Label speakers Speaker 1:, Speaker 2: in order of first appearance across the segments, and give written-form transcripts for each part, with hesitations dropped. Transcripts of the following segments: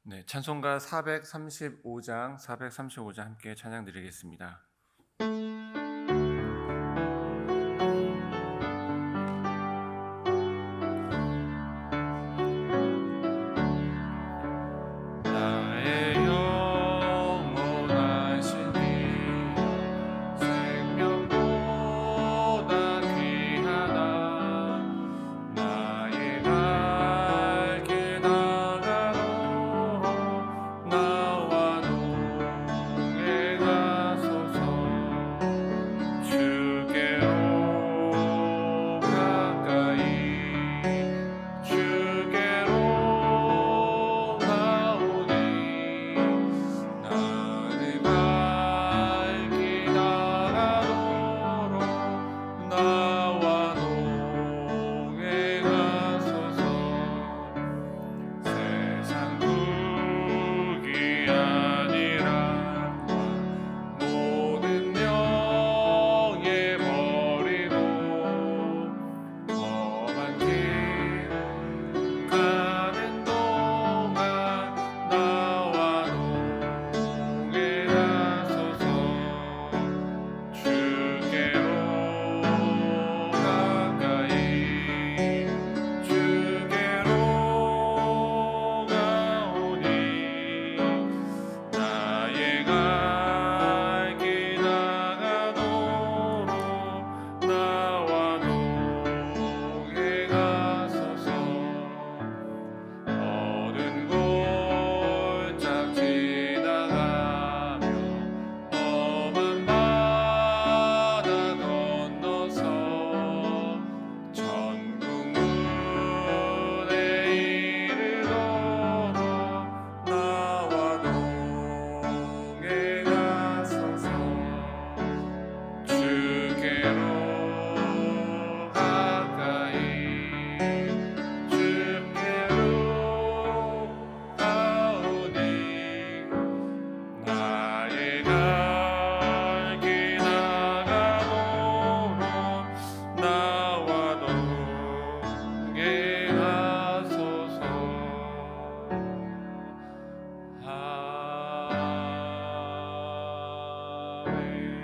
Speaker 1: 네, 찬송가 435장 함께 찬양 드리겠습니다. 나의 영원하신 이여 생명보다 귀하다. 나의 갈 길 다가도록 나와 동행하소서. 주께로 가까이 주께로 나오니 나는 갈 길 다가도록 나와 동행하소서. 세상 국이 아니라 모든 명예 버리고 험한 길 가는 동안 나와 동행하소서. 주께로 가까이 주께로 가오니 나의 갈 길 다가도록 나와 동행하소서. 어두운 골짝 지나가며 험한 바다 건너서 천국 문에 이르도록 나와 동행하소서. 주께로 가까이 주께로 가오니 나의 갈 길 다가도록 나와 동행하소서. 아멘.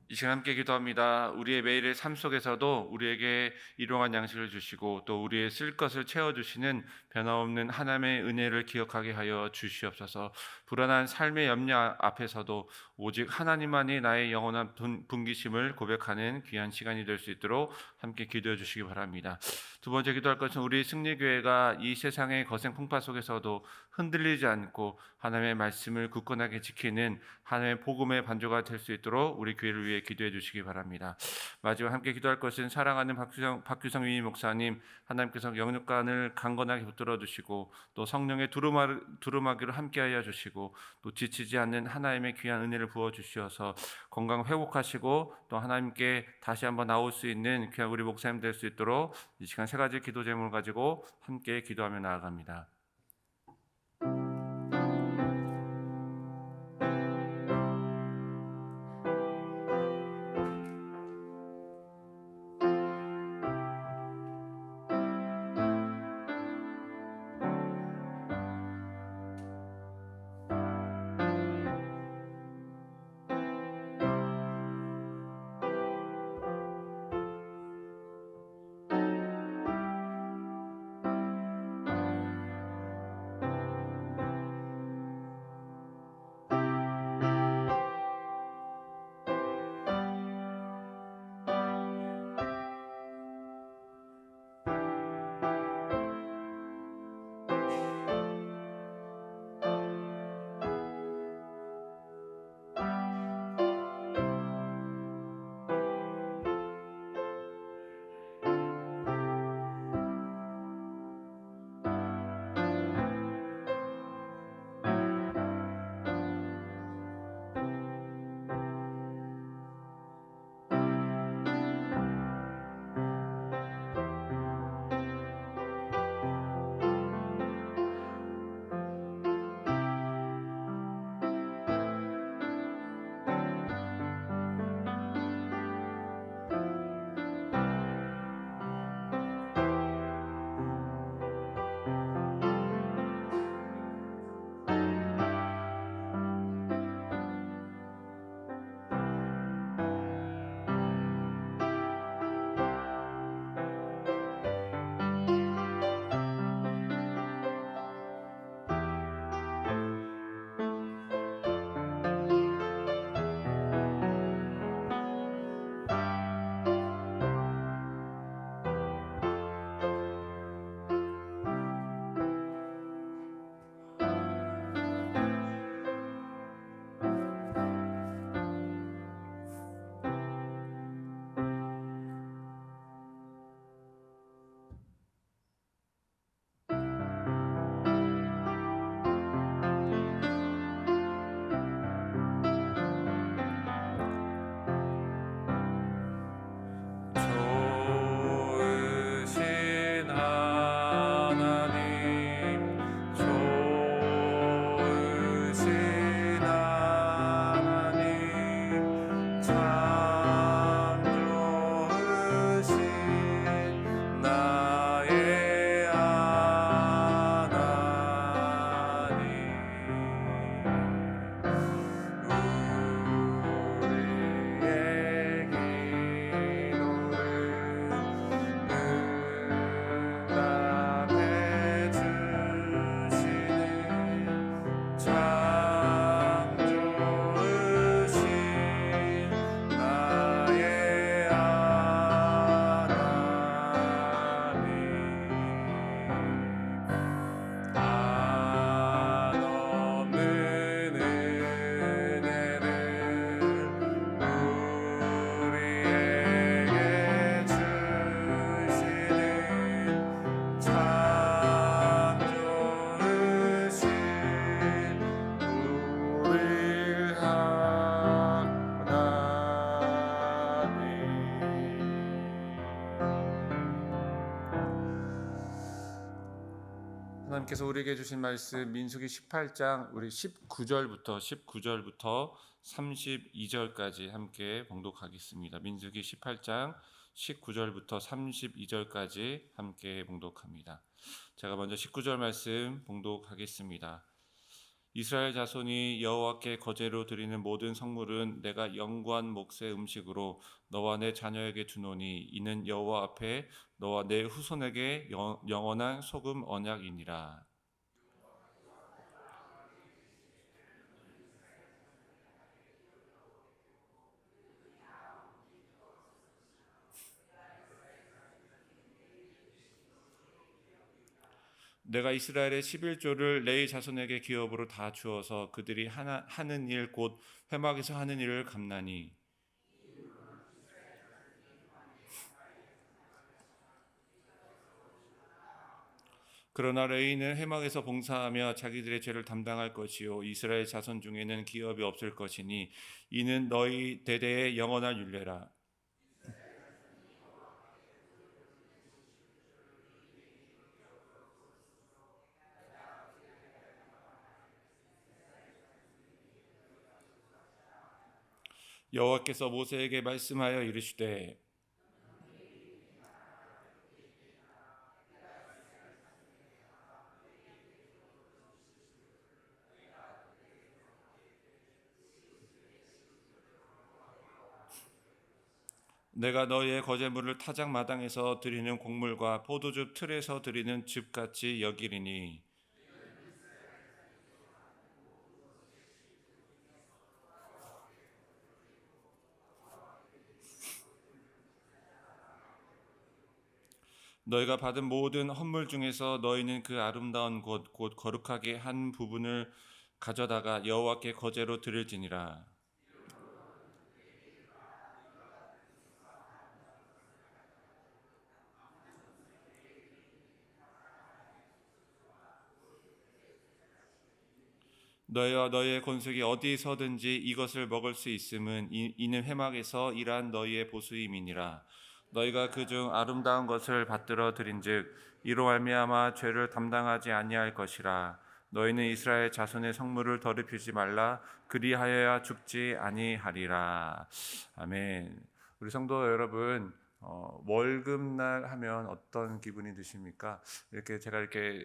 Speaker 1: 이 시간 함께 기도합니다. 우리의 매일의 삶 속에서도 우리에게 일용할 양식을 주시고 또 우리의 쓸 것을 채워주시는 변함없는 하나님의 은혜를 기억하게 하여 주시옵소서. 불안한 삶의 염려 앞에서도 오직 하나님만이 나의 영원한 분기심을 고백하는 귀한 시간이 될 수 있도록 함께 기도해 주시기 바랍니다. 두 번째 기도할 것은 우리 승리교회가 이 세상의 거센 풍파 속에서도 흔들리지 않고 하나님의 말씀을 굳건하게 지키는 하나님의 복음의 반조가 될 수 있도록 우리 교회를 위해 기도해 주시기 바랍니다. 마지막 함께 기도할 것은 사랑하는 박규성 위임 목사님, 하나님께서 영육간을 강건하게 붙들어 주시고 또 성령의 두루마기로 함께하여 주시고 또 지치지 않는 하나님의 귀한 은혜를 부어 주시어서 건강 회복하시고 또 하나님께 다시 한번 나올 수 있는 귀한 우리 목사님 될 수 있도록 이 시간 세 가지 기도 제목을 가지고 함께 기도하며 나아갑니다. 하나님께서 우리에게 주신 말씀 민수기 18장 우리 19절부터 32절까지 함께 봉독하겠습니다. 민수기 18장 19절부터 32절까지 함께 봉독합니다. 제가 먼저 19절 말씀 봉독하겠습니다. 이스라엘 자손이 여호와께 거제로 드리는 모든 성물은 내가 영구한 몫의 음식으로 너와 내 자녀에게 주노니 이는 여호와 앞에 너와 내 후손에게 영원한 소금 언약이니라. 내가 이스라엘의 11조를 레위 자손에게 기업으로 다 주어서 그들이 하는 일 곧 회막에서 하는 일을 갚나니 그러나 레위는 회막에서 봉사하며 자기들의 죄를 담당할 것이요 이스라엘 자손 중에는 기업이 없을 것이니 이는 너희 대대의 영원한 율례라. 여호와께서 모세에게 말씀하여 이르시되 내가 너희의 거제물을 타작 마당에서 드리는 곡물과 포도주 틀에서 드리는 즙같이 여기리니 너희가 받은 모든 헌물 중에서 너희는 그 아름다운 곧 거룩하게 한 부분을 가져다가 여호와께 거제로 드릴지니라. 너희와 너희의 권속이 어디서든지 이것을 먹을 수 있음은 이는 회막에서 일한 너희의 보수임이니라. 너희가 그중 아름다운 것을 받들어 드린즉 이로 말미암아 죄를 담당하지 아니할 것이라. 너희는 이스라엘 자손의 성물을 더럽히지 말라. 그리하여야 죽지 아니하리라. 아멘. 우리 성도 여러분, 월급날 하면 어떤 기분이 드십니까? 이렇게 제가 이렇게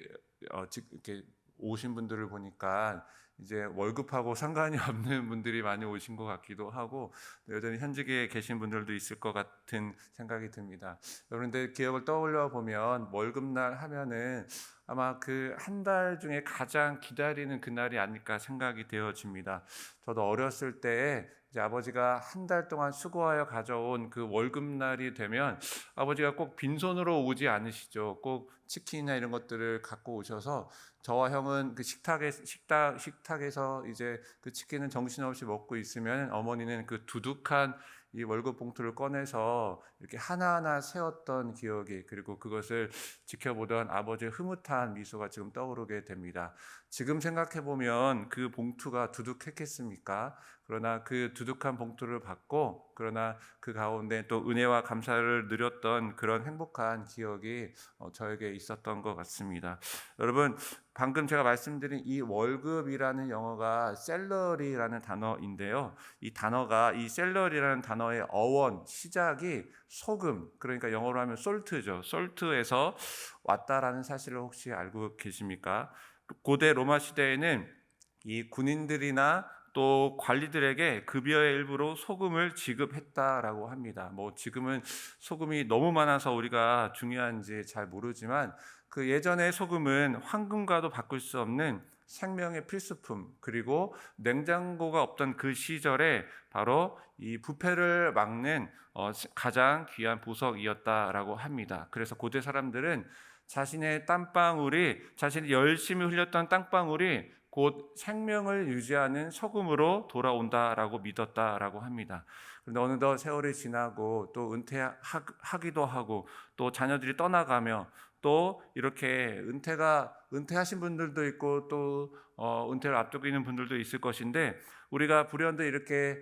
Speaker 1: 오신 분들을 보니까 이제 월급하고 상관이 없는 분들이 많이 오신 것 같기도 하고 여전히 현직에 계신 분들도 있을 것 같은 생각이 듭니다. 여러분들 기억을 떠올려 보면 월급날 하면은 아마 그 한 달 중에 가장 기다리는 그날이 아닐까 생각이 되어집니다. 저도 어렸을 때에 이제 아버지가 한 달 동안 수고하여 가져온 그 월급날이 되면 아버지가 꼭 빈손으로 오지 않으시죠. 꼭 치킨이나 이런 것들을 갖고 오셔서 저와 형은 그 식탁에서 이제 그 치킨은 정신없이 먹고 있으면 어머니는 그 두둑한 이 월급 봉투를 꺼내서 이렇게 하나하나 세웠던 기억이, 그리고 그것을 지켜보던 아버지의 흐뭇한 미소가 지금 떠오르게 됩니다. 지금 생각해 보면 그 봉투가 두둑했겠습니까? 그러나 그 두둑한 봉투를 받고 그러나 그 가운데 또 은혜와 감사를 누렸던 그런 행복한 기억이 저에게 있었던 것 같습니다. 여러분, 방금 제가 말씀드린 이 월급이라는 영어가 셀러리라는 단어인데요. 이 단어가 이 셀러리라는 단어의 어원 시작이 소금, 그러니까 영어로 하면 솔트죠. 솔트에서 왔다라는 사실을 혹시 알고 계십니까? 고대 로마 시대에는 이 군인들이나 또 관리들에게 급여의 일부로 소금을 지급했다라고 합니다. 뭐 지금은 소금이 너무 많아서 우리가 중요한지 잘 모르지만 그 예전의 소금은 황금과도 바꿀 수 없는 생명의 필수품, 그리고 냉장고가 없던 그 시절에 바로 이 부패를 막는 가장 귀한 보석이었다라고 합니다. 그래서 고대 사람들은 자신의 땀방울이, 자신이 열심히 흘렸던 땀방울이 곧 생명을 유지하는 소금으로 돌아온다라고 믿었다라고 합니다. 그런데 어느덧 세월이 지나고 또 은퇴하기도 하고 또 자녀들이 떠나가며 또 이렇게 은퇴하신 분들도 있고 또 은퇴를 앞두고 있는 분들도 있을 것인데 우리가 불현듯 이렇게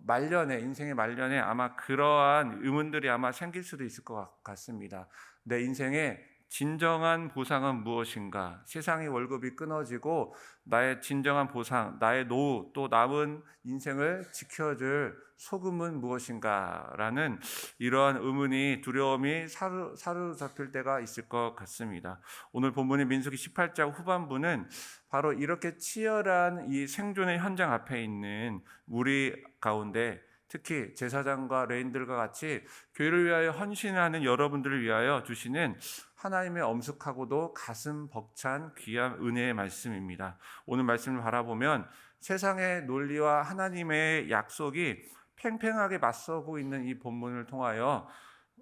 Speaker 1: 말년에, 인생의 말년에 아마 그러한 의문들이 아마 생길 수도 있을 것 같습니다. 내 인생에 진정한 보상은 무엇인가? 세상의 월급이 끊어지고 나의 진정한 보상, 나의 노후, 또 남은 인생을 지켜줄 소금은 무엇인가? 라는 이러한 의문이, 두려움이 사로잡힐 때가 있을 것 같습니다. 오늘 본문의 민수기 18장 후반부는 바로 이렇게 치열한 이 생존의 현장 앞에 있는 우리 가운데, 특히 제사장과 레인들과 같이 교회를 위하여 헌신하는 여러분들을 위하여 주시는 하나님의 엄숙하고도 가슴 벅찬 귀한 은혜의 말씀입니다. 오늘 말씀을 바라보면 세상의 논리와 하나님의 약속이 팽팽하게 맞서고 있는 이 본문을 통하여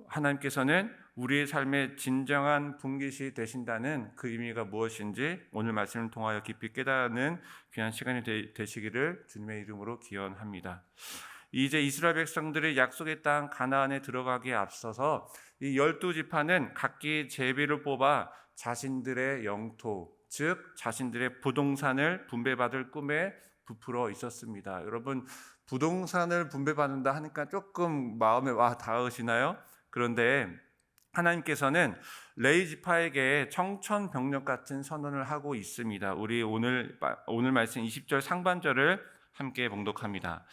Speaker 1: 하나님께서는 우리의 삶의 진정한 분깃이 되신다는 그 의미가 무엇인지 오늘 말씀을 통하여 깊이 깨닫는 귀한 시간이 되시기를 주님의 이름으로 기원합니다. 이제 이스라엘 백성들의 약속의 땅 가나안에 들어가기에 앞서서 이 12지파는 각기 제비를 뽑아 자신들의 영토, 즉 자신들의 부동산을 분배받을 꿈에 부풀어 있었습니다. 여러분, 부동산을 분배받는다 하니까 조금 마음에 와 닿으시나요? 그런데 하나님께서는 레위 지파에게 청천벽력 같은 선언을 하고 있습니다. 우리 오늘 말씀 20절 상반절을 함께 봉독합니다.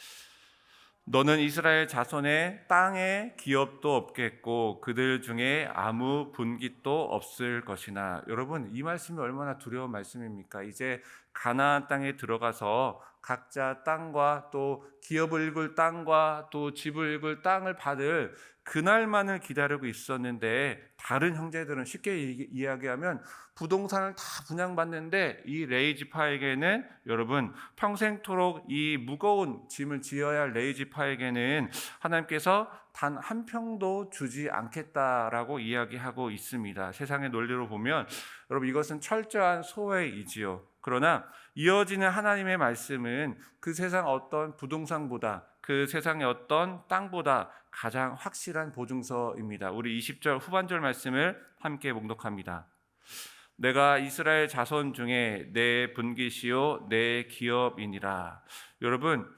Speaker 1: 너는 이스라엘 자손의 땅에 기업도 없겠고 그들 중에 아무 분깃도 없을 것이나. 여러분, 이 말씀이 얼마나 두려운 말씀입니까? 이제 가나안 땅에 들어가서 각자 땅과 또 기업을 일굴 땅과 또 집을 일굴 땅을 받을 그날만을 기다리고 있었는데, 다른 형제들은 쉽게 이야기하면 부동산을 다 분양받는데 이 레위 지파에게는, 여러분, 평생토록 이 무거운 짐을 지어야 할 레위 지파에게는 하나님께서 단 한 평도 주지 않겠다라고 이야기하고 있습니다. 세상의 논리로 보면 여러분, 이것은 철저한 소외이지요. 그러나 이어지는 하나님의 말씀은 그 세상 어떤 부동산보다, 그 세상의 어떤 땅보다 가장 확실한 보증서입니다. 우리 20절 후반절 말씀을 함께 봉독합니다. 내가 이스라엘 자손 중에 내 분깃이요 내 기업이니라. 여러분,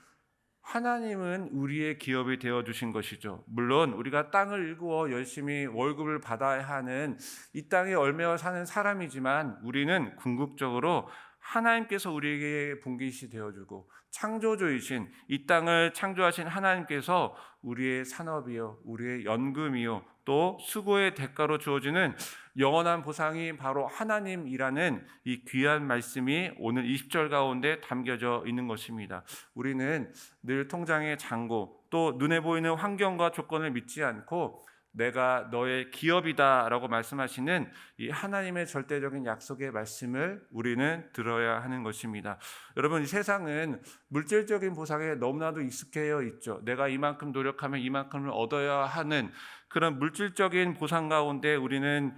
Speaker 1: 하나님은 우리의 기업이 되어주신 것이죠. 물론 우리가 땅을 일구어 열심히 월급을 받아야 하는 이 땅에 얽매여 사는 사람이지만, 우리는 궁극적으로 하나님께서 우리에게 분깃이 되어주고 창조주이신, 이 땅을 창조하신 하나님께서 우리의 산업이요 우리의 연금이요 또 수고의 대가로 주어지는 영원한 보상이 바로 하나님이라는 이 귀한 말씀이 오늘 20절 가운데 담겨져 있는 것입니다. 우리는 늘 통장의 잔고, 또 눈에 보이는 환경과 조건을 믿지 않고 내가 너의 기업이다 라고 말씀하시는 이 하나님의 절대적인 약속의 말씀을 우리는 들어야 하는 것입니다. 여러분, 이 세상은 물질적인 보상에 너무나도 익숙해져 있죠. 내가 이만큼 노력하면 이만큼을 얻어야 하는 그런 물질적인 보상 가운데 우리는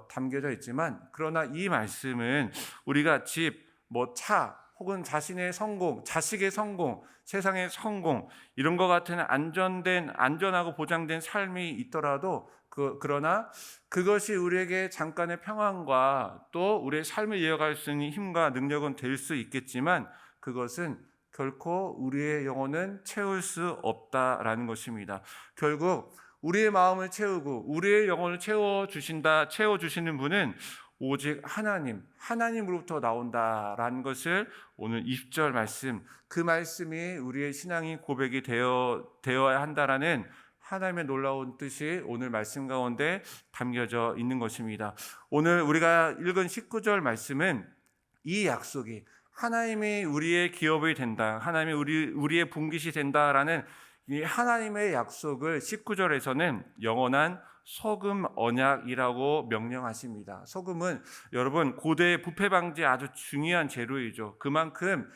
Speaker 1: 담겨져 있지만, 그러나 이 말씀은 우리가 집, 차, 혹은 자신의 성공, 자식의 성공, 세상의 성공, 이런 것 같은 안전하고 보장된 삶이 있더라도 그러나 그것이 우리에게 잠깐의 평안과 또 우리의 삶을 이어갈 수 있는 힘과 능력은 될 수 있겠지만, 그것은 결코 우리의 영혼은 채울 수 없다라는 것입니다. 결국 우리의 마음을 채우고 우리의 영혼을 채워주시는 분은 오직 하나님으로부터 나온다라는 것을 오늘 20절 말씀, 그 말씀이 우리의 신앙의 고백이 되어야 한다라는 하나님의 놀라운 뜻이 오늘 말씀 가운데 담겨져 있는 것입니다. 오늘 우리가 읽은 19절 말씀은 이 약속이 하나님이 우리의 기업이 된다, 하나님이 우리의 분깃이 된다라는 이 하나님의 약속을 19절에서는 영원한 소금 언약이라고 명령하십니다. 소금은 여러분, 고대 부패 방지에 아주 중요한 재료이죠. 그만큼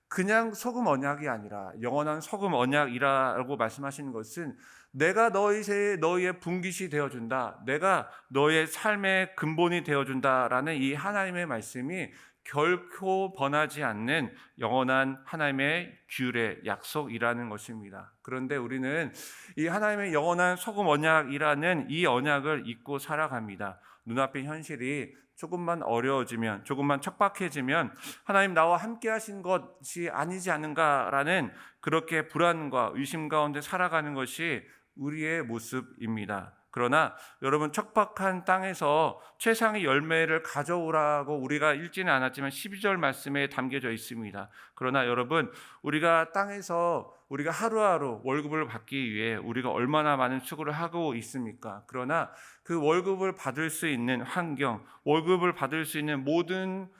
Speaker 1: 그냥 소금 언약이 아니라 영원한 소금 언약이라고 말씀하시는 것은 내가 너희의 분깃이 되어준다, 내가 너의 삶의 근본이 되어준다라는 이 하나님의 말씀이 결코 번하지 않는 영원한 하나님의 규례, 약속이라는 것입니다. 그런데 우리는 이 하나님의 영원한 소금 언약이라는 이 언약을 잊고 살아갑니다. 눈앞의 현실이 조금만 어려워지면, 조금만 척박해지면 하나님 나와 함께 하신 것이 아니지 않은가라는 그렇게 불안과 의심 가운데 살아가는 것이 우리의 모습입니다. 그러나 여러분, 척박한 땅에서 최상의 열매를 가져오라고 우리가 읽지는 않았지만 12절 말씀에 담겨져 있습니다. 그러나 여러분, 우리가 땅에서 우리가 하루하루 월급을 받기 위해 우리가 얼마나 많은 수고를 하고 있습니까? 그러나 그 월급을 받을 수 있는 환경, 월급을 받을 수 있는 모든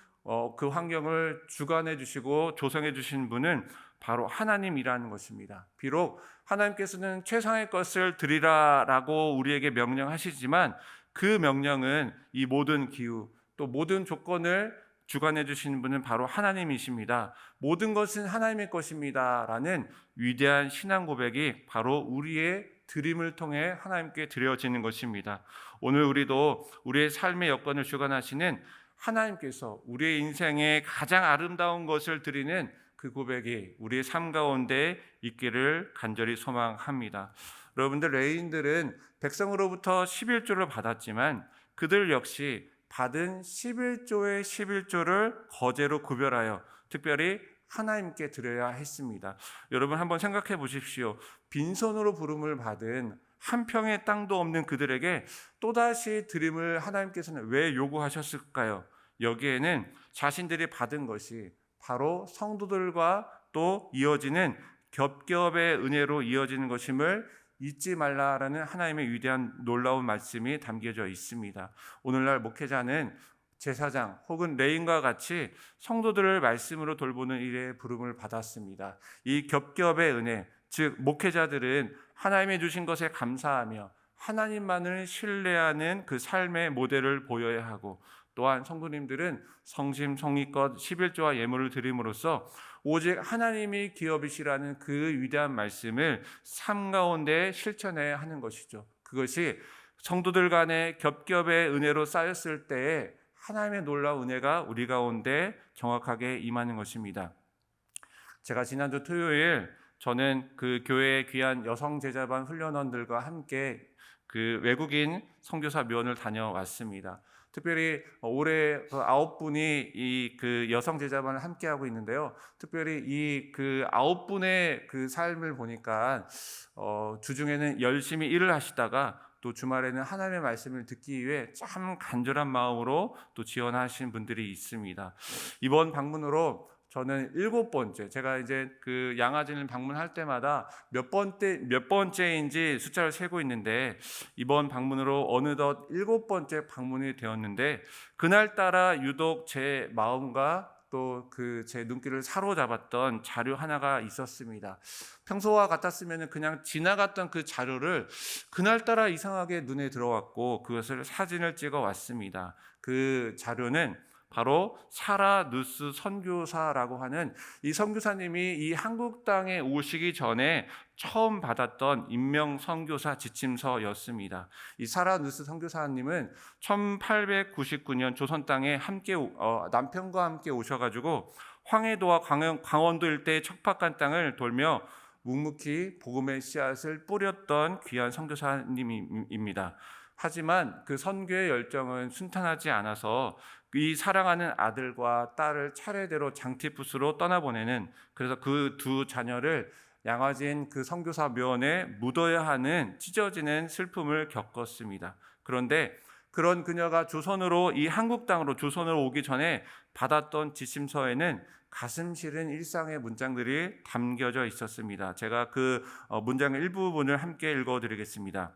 Speaker 1: 그 환경을 주관해 주시고 조성해 주신 분은 바로 하나님이라는 것입니다. 비록 하나님께서는 최상의 것을 드리라라고 우리에게 명령하시지만 그 명령은 이 모든 기후 또 모든 조건을 주관해 주시는 분은 바로 하나님이십니다. 모든 것은 하나님의 것입니다라는 위대한 신앙 고백이 바로 우리의 드림을 통해 하나님께 드려지는 것입니다. 오늘 우리도 우리의 삶의 여건을 주관하시는 하나님께서 우리의 인생의 가장 아름다운 것을 드리는 그 고백이 우리의 삶 가운데 있기를 간절히 소망합니다. 여러분들, 레위인들은 백성으로부터 11조를 받았지만 그들 역시 받은 11조의 11조를 거제로 구별하여 특별히 하나님께 드려야 했습니다. 여러분, 한번 생각해 보십시오. 빈손으로 부름을 받은 한 평의 땅도 없는 그들에게 또다시 드림을 하나님께서는 왜 요구하셨을까요? 여기에는 자신들이 받은 것이 바로 성도들과 또 이어지는 겹겹의 은혜로 이어지는 것임을 잊지 말라라는 하나님의 위대한 놀라운 말씀이 담겨져 있습니다. 오늘날 목회자는 제사장 혹은 레인과 같이 성도들을 말씀으로 돌보는 일에 부름을 받았습니다. 이 겹겹의 은혜, 즉 목회자들은 하나님이 주신 것에 감사하며 하나님만을 신뢰하는 그 삶의 모델을 보여야 하고, 또한 성도님들은 성심성의껏 11조와 예물을 드림으로써 오직 하나님이 기업이시라는 그 위대한 말씀을 삶 가운데 실천해야 하는 것이죠. 그것이 성도들 간의 겹겹의 은혜로 쌓였을 때에 하나님의 놀라운 은혜가 우리 가운데 정확하게 임하는 것입니다. 제가 지난주 토요일 저는 그 교회의 귀한 여성 제자반 훈련원들과 함께 그 외국인 선교사 면을 다녀왔습니다. 특별히 올해 9분이 이 그 여성 제자반을 함께 하고 있는데요. 특별히 이 그 9분의 그 삶을 보니까 주중에는 열심히 일을 하시다가 또 주말에는 하나님의 말씀을 듣기 위해 참 간절한 마음으로 또 지원하신 분들이 있습니다. 이번 방문으로 저는 7번째, 제가 이제 그 양아진을 방문할 때마다 몇 번째인지 숫자를 세고 있는데, 이번 방문으로 어느덧 7번째 방문이 되었는데, 그날따라 유독 제 마음과 또 그 제 눈길을 사로잡았던 자료 하나가 있었습니다. 평소와 같았으면 그냥 지나갔던 그 자료를 그날따라 이상하게 눈에 들어왔고 그것을 사진을 찍어 왔습니다. 그 자료는 바로 사라 누스 선교사라고 하는 이 선교사님이 이 한국 땅에 오시기 전에 처음 받았던 임명 선교사 지침서였습니다. 이 사라 누스 선교사님은 1899년 조선 땅에 함께 남편과 함께 오셔가지고 황해도와 강원도 일대의 척박한 땅을 돌며 묵묵히 복음의 씨앗을 뿌렸던 귀한 선교사님입니다. 하지만 그 선교의 열정은 순탄하지 않아서 이 사랑하는 아들과 딸을 차례대로 장티푸스로 떠나보내는, 그래서 그 두 자녀를 양화진 그 선교사 묘원에 묻어야 하는 찢어지는 슬픔을 겪었습니다. 그런데 그런 그녀가 조선으로, 이 한국 땅으로 조선으로 오기 전에 받았던 지침서에는 가슴 시린 일상의 문장들이 담겨져 있었습니다. 제가 그 문장의 일부분을 함께 읽어드리겠습니다.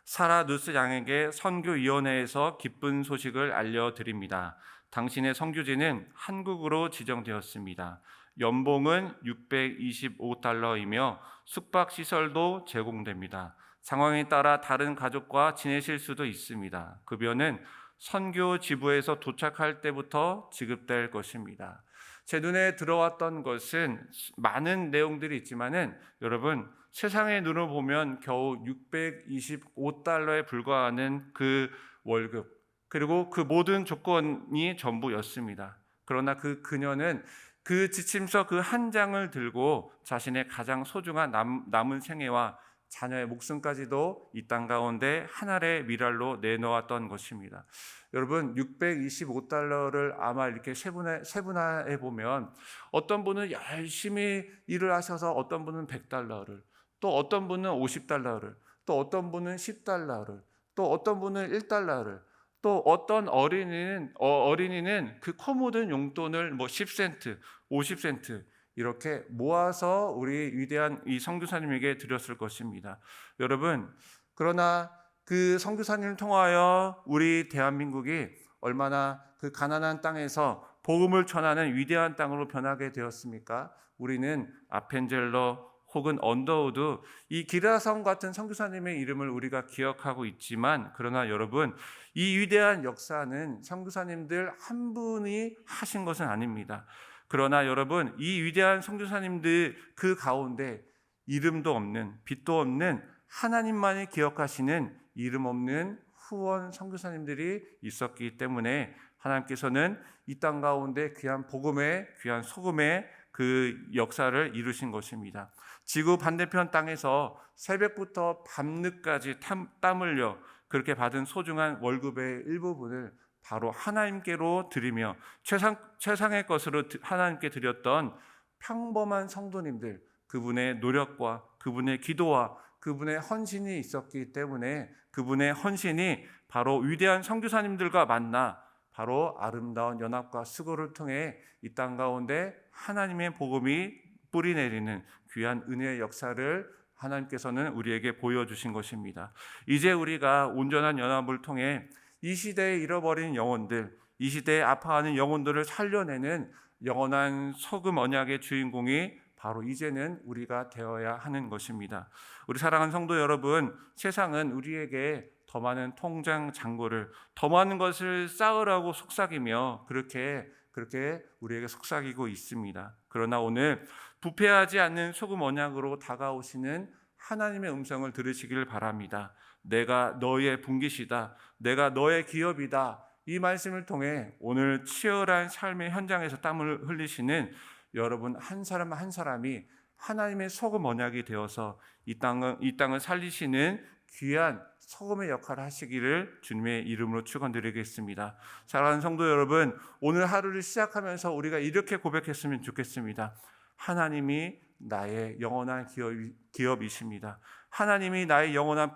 Speaker 1: 사라 누스 양에게 선교위원회에서 기쁜 소식을 알려드립니다. 당신의 선교지는 한국으로 지정되었습니다. 연봉은 625달러이며 숙박시설도 제공됩니다. 상황에 따라 다른 가족과 지내실 수도 있습니다. 급여는 선교 지부에서 도착할 때부터 지급될 것입니다. 제 눈에 들어왔던 것은 많은 내용들이 있지만은, 여러분, 세상의 눈으로 보면 겨우 625달러에 불과하는 그 월급, 그리고 그 모든 조건이 전부였습니다. 그러나 그 그녀는 그 지침서 그 한 장을 들고 자신의 가장 소중한 남은 생애와 자녀의 목숨까지도 이 땅 가운데 한 알의 미랄로 내놓았던 것입니다. 여러분, 625달러를 아마 이렇게 세분화해 보면 어떤 분은 열심히 일을 하셔서 어떤 분은 100달러를, 또 어떤 분은 50달러를, 또 어떤 분은 10달러를, 또 어떤 분은 1달러를, 또 어떤 어린이는 그 코 묻은 용돈을 뭐 10센트, 50센트 이렇게 모아서 우리 위대한 이 선교사님에게 드렸을 것입니다. 여러분, 그러나 그 선교사님을 통하여 우리 대한민국이 얼마나 그 가난한 땅에서 복음을 전하는 위대한 땅으로 변하게 되었습니까? 우리는 아펜젤러 혹은 언더우드, 이 기라성 같은 선교사님의 이름을 우리가 기억하고 있지만, 그러나 여러분, 이 위대한 역사는 선교사님들 한 분이 하신 것은 아닙니다. 그러나 여러분, 이 위대한 선교사님들 그 가운데 이름도 없는, 빛도 없는 하나님만이 기억하시는 이름 없는 후원 선교사님들이 있었기 때문에 하나님께서는 이 땅 가운데 귀한 복음의, 귀한 소금의 그 역사를 이루신 것입니다. 지구 반대편 땅에서 새벽부터 밤늦까지 땀 흘려 그렇게 받은 소중한 월급의 일부분을 바로 하나님께로 드리며 최상의 것으로 하나님께 드렸던 평범한 성도님들, 그분의 노력과 그분의 기도와 그분의 헌신이 있었기 때문에 그분의 헌신이 바로 위대한 선교사님들과 만나 바로 아름다운 연합과 수고를 통해 이 땅 가운데 하나님의 복음이 뿌리내리는 귀한 은혜의 역사를 하나님께서는 우리에게 보여주신 것입니다. 이제 우리가 온전한 연합을 통해 이 시대에 잃어버린 영혼들, 이 시대에 아파하는 영혼들을 살려내는 영원한 소금 언약의 주인공이 바로 이제는 우리가 되어야 하는 것입니다. 우리 사랑하는 성도 여러분, 세상은 우리에게 더 많은 통장 잔고를, 더 많은 것을 쌓으라고 속삭이며 그렇게 우리에게 속삭이고 있습니다. 그러나 오늘 부패하지 않는 소금 언약으로 다가오시는 하나님의 음성을 들으시길 바랍니다. 내가 너의 분깃이다. 내가 너의 기업이다. 이 말씀을 통해 오늘 치열한 삶의 현장에서 땀을 흘리시는 여러분 한 사람 한 사람이 하나님의 소금 언약이 되어서 이 땅을 살리시는 귀한 소금의 역할을 하시기를 주님의 이름으로 축원드리겠습니다. 사랑하는 성도 여러분, 오늘 하루를 시작하면서 우리가 이렇게 고백했으면 좋겠습니다. 하나님이 나의 영원한 기업이십니다. 하나님이 나의 영원한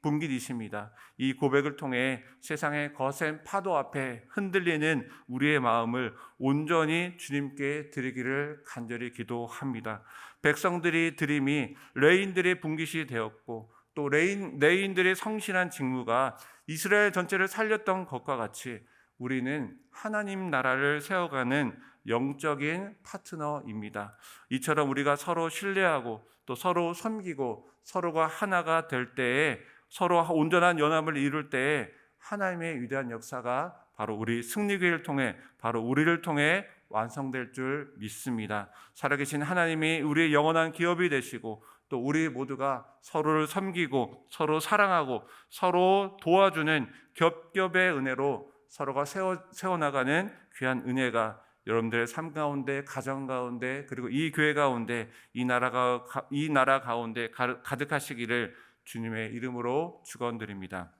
Speaker 1: 분깃이십니다. 이 고백을 통해 세상의 거센 파도 앞에 흔들리는 우리의 마음을 온전히 주님께 드리기를 간절히 기도합니다. 백성들이 드림이 레인들의 분깃이 되었고 또 레인들의 성실한 직무가 이스라엘 전체를 살렸던 것과 같이 우리는 하나님 나라를 세워가는 영적인 파트너입니다. 이처럼 우리가 서로 신뢰하고 또 서로 섬기고 서로가 하나가 될 때에 서로 온전한 연합을 이룰 때에 하나님의 위대한 역사가 바로 우리 승리교회를 통해 바로 우리를 통해 완성될 줄 믿습니다. 살아계신 하나님이 우리의 영원한 기업이 되시고 또 우리 모두가 서로를 섬기고 서로 사랑하고 서로 도와주는 겹겹의 은혜로 서로가 세워나가는 귀한 은혜가 여러분들의 삶 가운데, 가정 가운데, 그리고 이 교회 가운데, 이 나라 가운데 가득하시기를 주님의 이름으로 축원드립니다.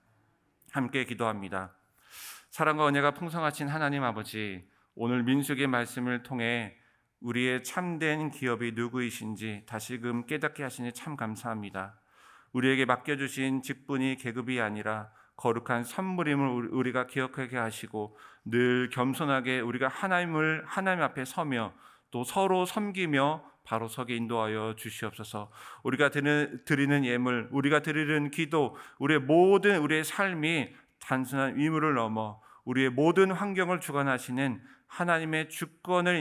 Speaker 1: 함께 기도합니다. 사랑과 은혜가 풍성하신 하나님 아버지, 오늘 민수기의 말씀을 통해 우리의 참된 기업이 누구이신지 다시금 깨닫게 하시니 참 감사합니다. 우리에게 맡겨주신 직분이 계급이 아니라 거룩한 선물임을 우리가 기억하게 하시고 늘 겸손하게 우리가 하나님 앞에 서며 또 서로 섬기며 바로 서게 인도하여 주시옵소서. 우리가 드리는 예물, 우리가 드리는 기도, 우리의 삶이 단순한 의무를 넘어 우리의 모든 환경을 주관하시는 하나님의 주권을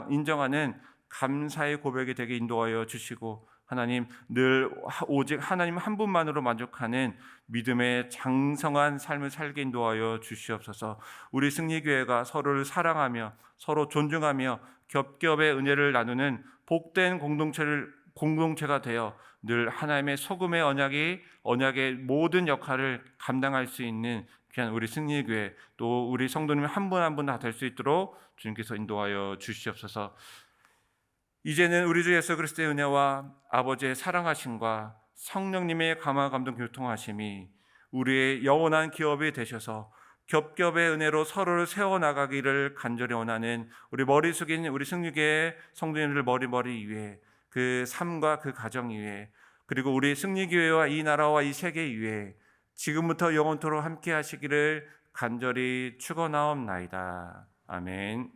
Speaker 1: 인정하는 감사의 고백이 되게 인도하여 주시고 하나님 늘 오직 하나님 한 분만으로 만족하는 믿음의 장성한 삶을 살게 인도하여 주시옵소서. 우리 승리교회가 서로를 사랑하며 서로 존중하며 겹겹의 은혜를 나누는 복된 공동체가 되어 늘 하나님의 소금의 언약의 모든 역할을 감당할 수 있는 귀한 우리 승리교회 또 우리 성도님 한 분 한 분 다 될 수 있도록 주님께서 인도하여 주시옵소서. 이제는 우리 주 예수 그리스도의 은혜와 아버지의 사랑하심과 성령님의 감화 감동 교통하심이 우리의 영원한 기업이 되셔서 겹겹의 은혜로 서로를 세워나가기를 간절히 원하는 우리 머리 숙인 우리 승리교회 성도님들 머리 위에 그 삶과 그 가정 위에 그리고 우리 승리교회와 이 나라와 이 세계 위에 지금부터 영원토록 함께 하시기를 간절히 축원하옵나이다. 아멘.